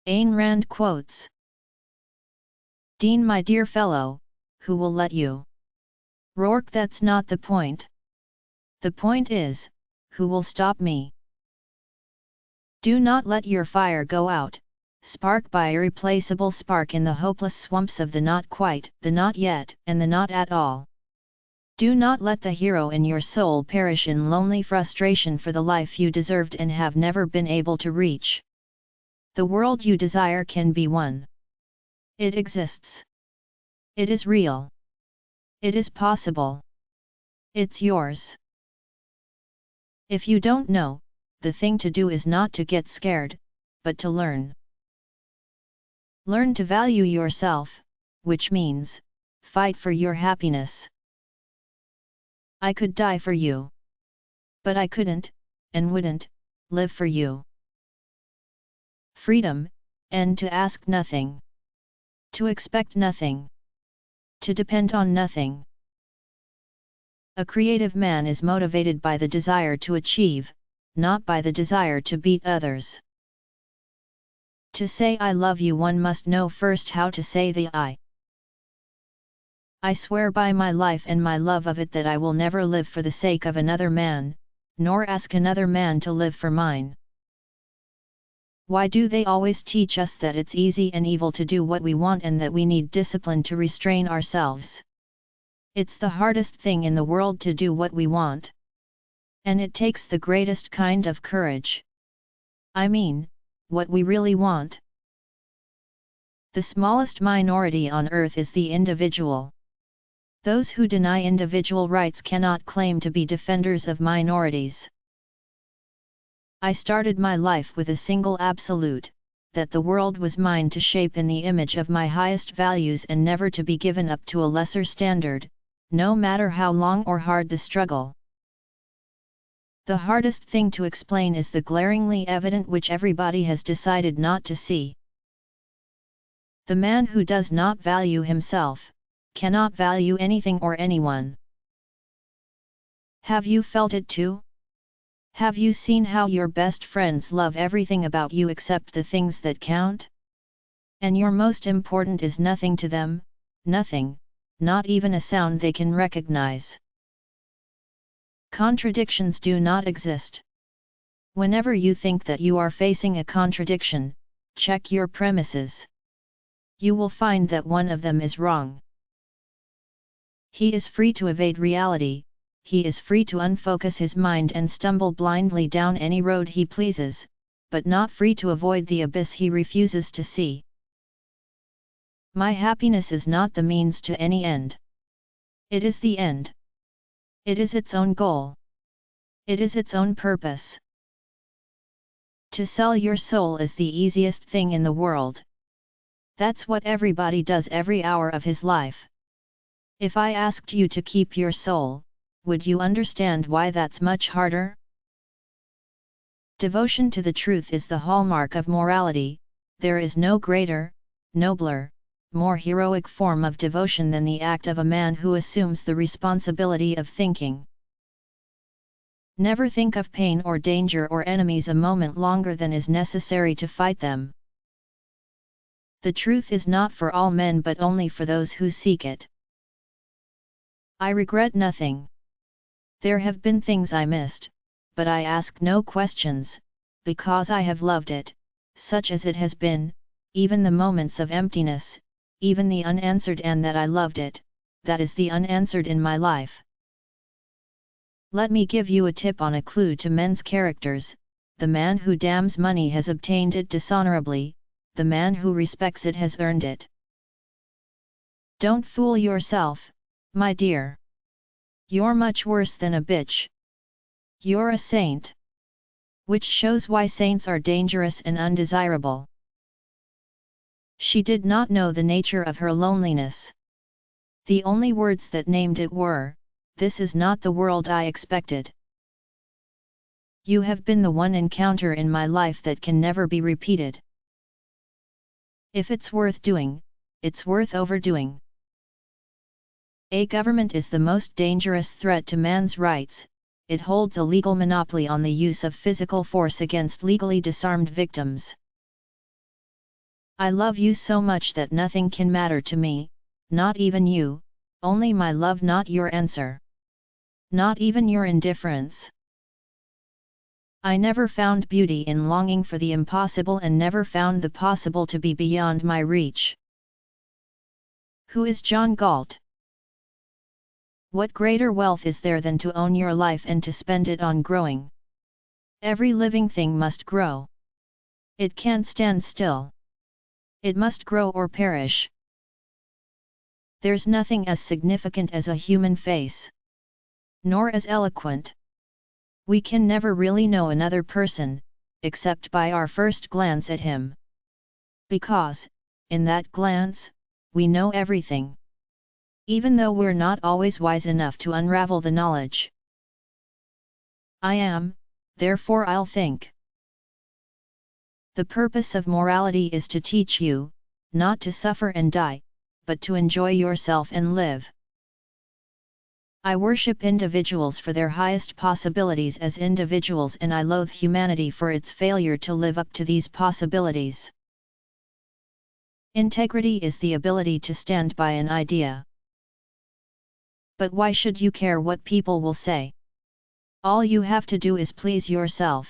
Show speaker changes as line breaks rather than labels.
Ayn Rand Quotes. Dean, my dear fellow, who will let you? Rourke, that's not the point. The point is, who will stop me? Do not let your fire go out, spark by irreplaceable spark in the hopeless swamps of the not quite, the not yet, and the not at all. Do not let the hero in your soul perish in lonely frustration for the life you deserved and have never been able to reach. The world you desire can be won. It exists. It is real. It is possible. It's yours. If you don't know, the thing to do is not to get scared, but to learn. Learn to value yourself, which means, fight for your happiness. I could die for you. But I couldn't, and wouldn't, live for you. Freedom, and to ask nothing. To expect nothing. To depend on nothing. A creative man is motivated by the desire to achieve, not by the desire to beat others. To say I love you, one must know first how to say the I. I swear by my life and my love of it that I will never live for the sake of another man, nor ask another man to live for mine. Why do they always teach us that it's easy and evil to do what we want and that we need discipline to restrain ourselves? It's the hardest thing in the world to do what we want. And it takes the greatest kind of courage. I mean, what we really want. The smallest minority on earth is the individual. Those who deny individual rights cannot claim to be defenders of minorities. I started my life with a single absolute, that the world was mine to shape in the image of my highest values and never to be given up to a lesser standard, no matter how long or hard the struggle. The hardest thing to explain is the glaringly evident which everybody has decided not to see. The man who does not value himself, cannot value anything or anyone. Have you felt it too? Have you seen how your best friends love everything about you except the things that count? And your most important is nothing to them, nothing, not even a sound they can recognize. Contradictions do not exist. Whenever you think that you are facing a contradiction, check your premises. You will find that one of them is wrong. He is free to evade reality. He is free to unfocus his mind and stumble blindly down any road he pleases, but not free to avoid the abyss he refuses to see. My happiness is not the means to any end. It is the end. It is its own goal. It is its own purpose. To sell your soul is the easiest thing in the world. That's what everybody does every hour of his life. If I asked you to keep your soul, would you understand why that's much harder? Devotion to the truth is the hallmark of morality. There is no greater, nobler, more heroic form of devotion than the act of a man who assumes the responsibility of thinking. Never think of pain or danger or enemies a moment longer than is necessary to fight them. The truth is not for all men but only for those who seek it. I regret nothing. There have been things I missed, but I ask no questions, because I have loved it, such as it has been, even the moments of emptiness, even the unanswered, and that I loved it, that is the unanswered in my life. Let me give you a tip on a clue to men's characters. The man who damns money has obtained it dishonorably, the man who respects it has earned it. Don't fool yourself, my dear. You're much worse than a bitch. You're a saint. Which shows why saints are dangerous and undesirable. She did not know the nature of her loneliness. The only words that named it were, "This is not the world I expected." You have been the one encounter in my life that can never be repeated. If it's worth doing, it's worth overdoing. A government is the most dangerous threat to man's rights. It holds a legal monopoly on the use of physical force against legally disarmed victims. I love you so much that nothing can matter to me, not even you, only my love, not your answer. Not even your indifference. I never found beauty in longing for the impossible and never found the possible to be beyond my reach. Who is John Galt? What greater wealth is there than to own your life and to spend it on growing? Every living thing must grow. It can't stand still. It must grow or perish. There's nothing as significant as a human face. Nor as eloquent. We can never really know another person, except by our first glance at him. Because, in that glance, we know everything. Even though we're not always wise enough to unravel the knowledge. I am, therefore I'll think. The purpose of morality is to teach you, not to suffer and die, but to enjoy yourself and live. I worship individuals for their highest possibilities as individuals, and I loathe humanity for its failure to live up to these possibilities. Integrity is the ability to stand by an idea. But why should you care what people will say? All you have to do is please yourself.